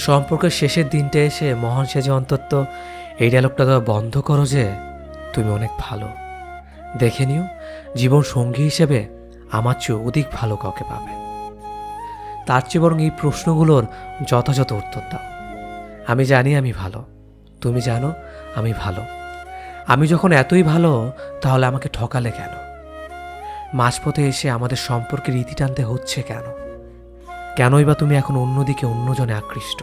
সম্পর্কের শেষের দিনটা এসে মহান সেজে অন্তত এই ডায়লগটা দেওয়া বন্ধ করো যে তুমি অনেক ভালো। দেখে নিও, জীবন সঙ্গী হিসেবে আমার চেয়ে অধিক ভালো কাউকে পাবে। তার চেয়ে বরং এই প্রশ্নগুলোর যথাযথ উত্তর দাও। আমি জানি আমি ভালো, তুমি জানো আমি ভালো। আমি যখন এতই ভালো, তাহলে আমাকে ঠকালে কেন? মাঝপথে এসে আমাদের সম্পর্কের ইতি টানতে হচ্ছে কেন? কেনই বা তুমি এখন অন্যদিকে অন্যজনে আকৃষ্ট?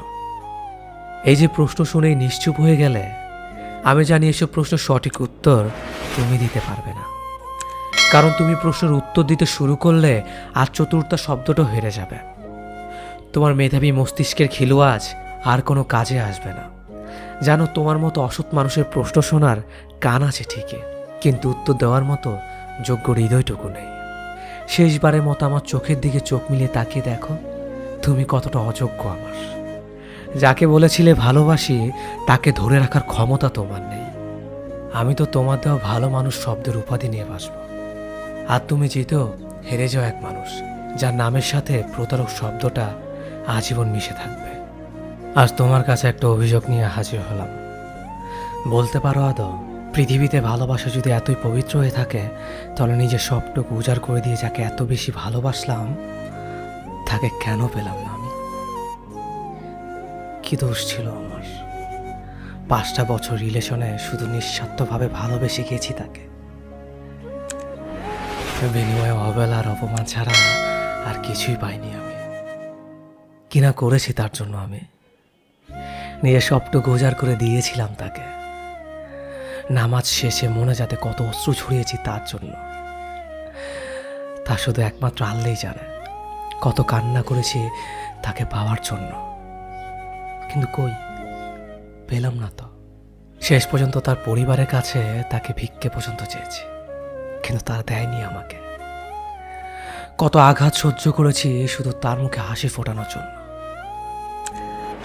এই যে প্রশ্ন শুনেই নিশ্চুপ হয়ে গেলে, আমি জানি এসব প্রশ্ন সঠিক উত্তর তুমি দিতে পারবে না। কারণ তুমি প্রশ্নের উত্তর দিতে শুরু করলে আর চতুর্থ শব্দটা হেরে যাবে। তোমার মেধাবী মস্তিষ্কের খিলুয়াজ আর কোনো কাজে আসবে না। জানো, তোমার মতো অসৎ মানুষের প্রশ্ন শোনার কান আছে ঠিকই, কিন্তু উত্তর দেওয়ার মতো যোগ্য হৃদয়টুকু নেই। শেষবারের মতো আমার চোখের দিকে চোখ মিলিয়ে তাকিয়ে দেখো, তুমি কতটা অযোগ্য আমার। যাকে বলেছিলে ভালোবাসি, তাকে ধরে রাখার ক্ষমতা তোমার নেই। আমি তো তোমার দেওয়া ভালো মানুষ শব্দের উপাধি নিয়ে বাসব, আর তুমি জিতেও হেরে যাও এক মানুষ যার নামের সাথে প্রতারক শব্দটা আজীবন মিশে থাকবে। আজ তোমার কাছে একটা অভিযোগ নিয়ে হাজির হলাম। বলতে পারো আদৌ, পৃথিবীতে ভালোবাসা যদি এতই পবিত্র হয়ে থাকে, তাহলে নিজের সবটুকু উজাড় করে দিয়ে যাকে এত বেশি ভালোবাসলাম, তাকে কেন পেলাম না আমি? কি দোষ ছিল আমার? 5টা বছর রিলেশনে শুধু নিঃস্বার্থভাবে ভালোবেসে গেছি তাকে। বিনিময়ে অবহেলা আর অপমান ছাড়া আর কিছুই পাইনি আমি। কিনা করেছি তার জন্য আমি নিজের সবটুকু উজাড় করে দিয়েছিলাম তাকে। নামাজ শেষে মনে যাতে কত অশ্রু ছড়িয়েছি তার জন্য, তা শুধু একমাত্র আল্লাহই জানে। কত কান্না করেছি তাকে পাওয়ার জন্য, কিন্তু কই পেলাম না তো। শেষ পর্যন্ত তার পরিবারের কাছে তাকে ভিক্ষে পর্যন্ত চেয়েছি, কিন্তু তারা দেয়নি আমাকে। কত আঘাত সহ্য করেছি শুধু তার মুখে হাসি ফোটানোর জন্য।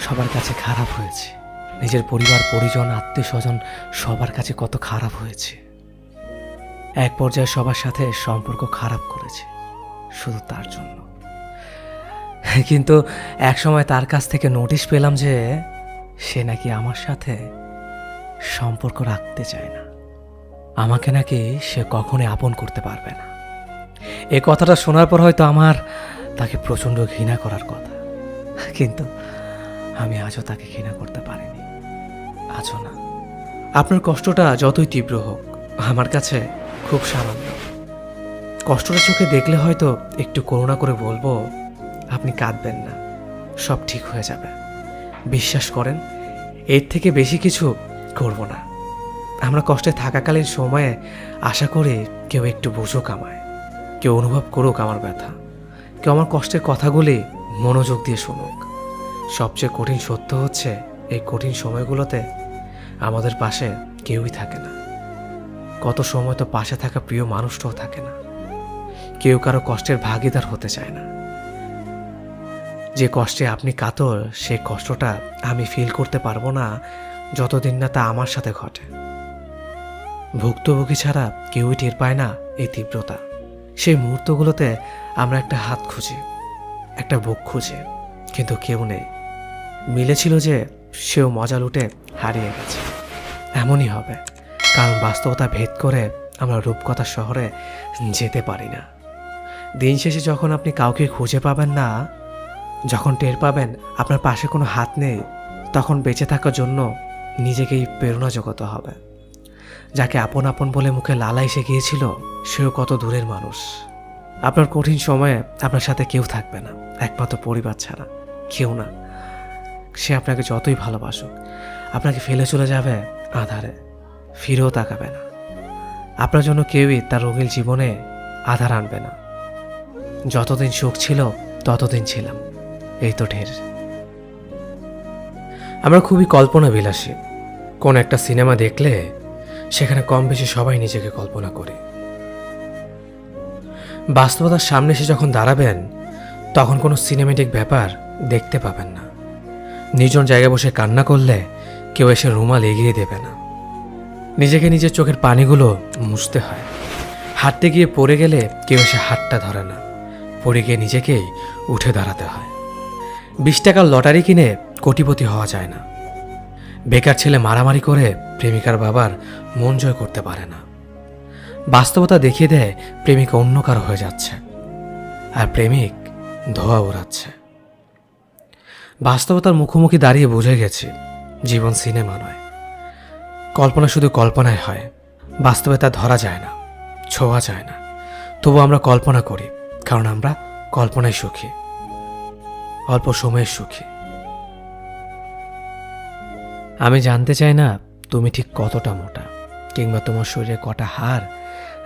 সবার কাছে খারাপ হয়েছে, নিজের পরিবার পরিজন আত্মীয় স্বজন সবার কাছে কত খারাপ হয়েছে। এক পর্যায়ে সবার সাথে সম্পর্ক খারাপ করেছে শুধু তার জন্য। কিন্তু এক সময় তার কাছ থেকে নোটিশ পেলাম যে সে নাকি আমার সাথে সম্পর্ক রাখতে চায় না। আমাকে নাকি সে কখনোই আপন করতে পারবে না। এই কথাটা শোনার পর হয়তো আমার তাকে প্রচণ্ড ঘৃণা করার কথা, কিন্তু আমি আজও তাকে ঘৃণা করতে পারিনি, আজও না। আপনার কষ্টটা যতই তীব্র হোক, আমার কাছে খুব সামান্য। কষ্টটা চোখে দেখলে হয়তো একটু করুণা করে বলবো, আপনি কাঁদবেন না, সব ঠিক হয়ে যাবে। বিশ্বাস করেন, এর থেকে বেশি কিছু করব না। আমরা কষ্টে থাকাকালীন সময়ে আশা করি কেউ একটু বুঝুক আমায়, কেউ অনুভব করুক আমার ব্যথা, কেউ আমার কষ্টের কথাগুলি মনোযোগ দিয়ে শুনুক। সবচেয়ে কঠিন সত্য হচ্ছে, এই কঠিন সময়গুলোতে আমাদের পাশে কেউই থাকে না। কত সময় তো পাশে থাকা প্রিয় মানুষটাও থাকে না। কেউ কারো কষ্টের ভাগিদার হতে চায় না। যে কষ্টে আপনি কাতর, সেই কষ্টটা আমি ফিল করতে পারবো না যতদিন না তা আমার সাথে ঘটে। ভুক্তভোগী ছাড়া কেউই টের পায় না এই তীব্রতা। সেই মুহূর্তগুলোতে আমরা একটা হাত খুঁজি, একটা বুক খুঁজি, কিন্তু কেউ নেই। মিলেছিল যে সেও মজা লুটে হারিয়ে গেছে। এমনই হবে, কারণ বাস্তবতা ভেদ করে আমরা রূপকথার শহরে যেতে পারি না। দিন শেষে যখন আপনি কাউকে খুঁজে পাবেন না, যখন টের পাবেন আপনার পাশে কোনো হাত নেই, তখন বেঁচে থাকার জন্য নিজেকেই প্রেরণা জোগাতে হবে। যাকে আপন আপন বলে মুখে লালা এসে গিয়েছিল, সেও কত দূরের মানুষ। আপনার কঠিন সময়ে আপনার সাথে কেউ থাকবে না, একমাত্র পরিবার ছাড়া কেউ না। সে আপনাকে যতই ভালোবাসুক, আপনাকে ফেলে চলে যাবে আধারে, ফিরেও তাকাবে না। আপনার জন্য কেউই তার রঙিন জীবনে আধার আনবে না। যতদিন সুখ ছিল ততদিন ছিলাম, এই তো ঢের। আমরা খুবই কল্পনা বিলাসী। কোন একটা সিনেমা দেখলে সেখানে কম বেশি সবাই নিজেকে কল্পনা করে। বাস্তবতার সামনে এসে যখন দাঁড়াবেন, তখন কোনো সিনেমেটিক ব্যাপার দেখতে পাবেন না। নির্জন জায়গায় বসে কান্না করলে কেউ এসে রুমাল এগিয়ে দেবে না। নিজেকে নিজের চোখের পানিগুলো মুছতে হয়। হাঁটতে গিয়ে পড়ে গেলে কেউ এসে হাতটা ধরে না, পড়ে গিয়ে নিজেকেই উঠে দাঁড়াতে হয়। 20 টাকার লটারি কিনে কোটিপতি হওয়া যায় না। বেকার ছেলে মারামারি করে প্রেমিকার বাবার মন জয় করতে পারে না। বাস্তবতা দেখিয়ে দেয় প্রেমিকা অন্য কারো হয়ে যাচ্ছে, আর প্রেমিক ধোয়া ওড়াচ্ছে। বাস্তবতার মুখোমুখি দাঁড়িয়ে বুঝে গেছি জীবন সিনেমা নয়। কল্পনা শুধু কল্পনায় হয়, বাস্তবে তা ধরা যায় না, ছোঁয়া যায় না। তবু আমরা কল্পনা করি, কারণ আমরা কল্পনায় সুখী, অল্প সময়ের সুখী। আমি জানতে চাই না তুমি ঠিক কতটা মোটা, কিংবা তোমার শরীরে কটা হাড়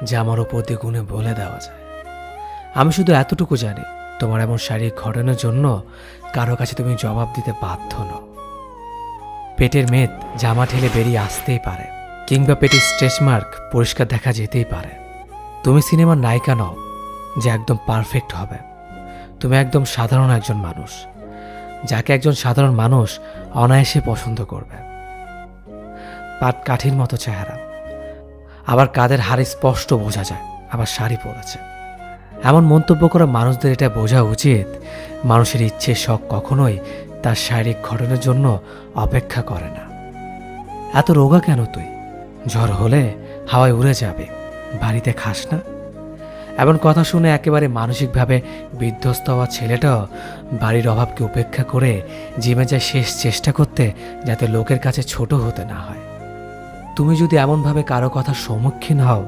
যা আমার উপর দিয়ে গুণে বলে দেওয়া যায়। আমি শুধু এতটুকু জানি, তোমার এমন শারীরিক ঘটনার জন্য কারো কাছে তুমি জবাব দিতে বাধ্য নও। পেটের মেদ জামা ঠেলে বেরিয়ে আসতেই পারে, কিংবা পেটের স্ট্রেচ মার্ক পরিষ্কার দেখা যেতেই পারে। তুমি সিনেমার নায়িকা নও যে একদম পারফেক্ট হবে। তুমি একদম সাধারণ একজন মানুষ, যাকে একজন সাধারণ মানুষ অনায়াসে পছন্দ করবে। পাট কাঠির মতো চেহারা, আবার কাদের হাড়ে স্পষ্ট বোঝা যায়, আবার শাড়ি পরেছে। এমন মন্তব্য করা মানুষদের এটা বোঝা উচিত, মানুষের ইচ্ছে শখ কখনোই তার শারীরিক ঘটনার জন্য অপেক্ষা করে না। এত রোগা কেন তুই? ঝড় হলে হাওয়ায় উড়ে যাবে, বাড়িতে খাস না? এমন কথা শুনে একেবারে মানসিকভাবে বিধ্বস্ত হওয়া ছেলেটাও বাড়ির অভাবকে উপেক্ষা করে জিমে যায় শেষ চেষ্টা করতে, যাতে লোকের কাছে ছোট হতে না হয়। তুমি যদি এমনভাবে কারো কথার সম্মুখীন হও,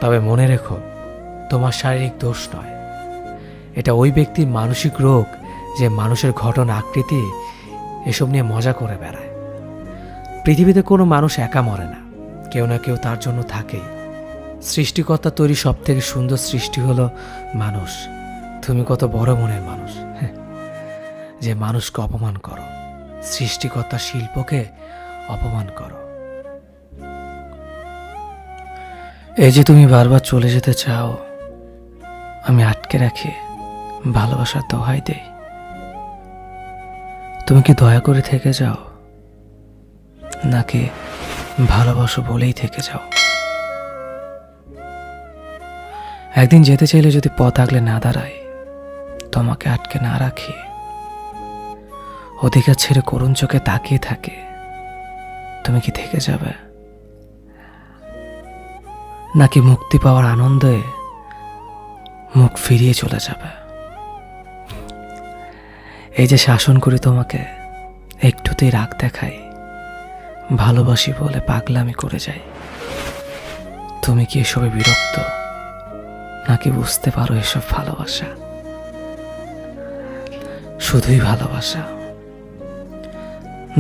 তবে মনে রেখো তোমার শারীরিক দোষ নয়, এটা ওই ব্যক্তির মানসিক রোগ, যে মানুষের গঠন আকৃতি এসব নিয়ে মজা করে বেড়ায়। পৃথিবীতে কোনো মানুষ একা মরে না, কেউ না কেউ তার জন্য থাকেই। সৃষ্টিকর্তা তৈরি সব থেকে সুন্দর সৃষ্টি হলো মানুষ। তুমি কত বড় মনের মানুষ যে মানুষকে অপমান করো, সৃষ্টিকর্তার শিল্পকে অপমান করো। এই যে তুমি বারবার চলে যেতে চাও, আমি আটকে রাখি, ভালোবাসার দোহাই দেই। তুমি কি দয়া করে থেকে যাও, নাকি ভালোবাসো বলেই থেকে যাও? একদিন যেতে চাইলে যদি পথ আগলে না দাঁড়াই, তোমাকে আটকে না রাখি, অধিকার ছেড়ে করুণ চোখে তাকিয়ে থাকে, তুমি কি থেকে যাবে, নাকি মুক্তি পাওয়ার আনন্দে মুখ ফিরিয়ে চলে যাবে? এই যে শাসন করি তোমাকে, একটুতেই রাগ দেখাই, ভালোবাসি বলে পাগলামি করে যাই, তুমি কি এসবে বিরক্ত, নাকি বুঝতে পারো এসব ভালোবাসা? শুধুই ভালোবাসা।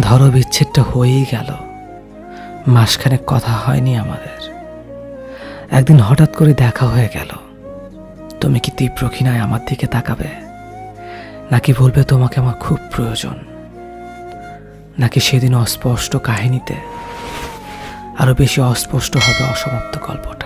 ধরো বিচ্ছেদটা হয়েই গেল, মাসখানেক কথা হয়নি আমাদের, একদিন হঠাৎ করে দেখা হয়ে গেল, তুমি কি তীব্র ঘৃণায় আমার দিকে তাকাবে, নাকি বলবে তোমাকে আমার খুব প্রয়োজন? নাকি সেদিন অস্পষ্ট কাহিনীতে আরো বেশি অস্পষ্ট হবে অসমাপ্ত গল্পটা?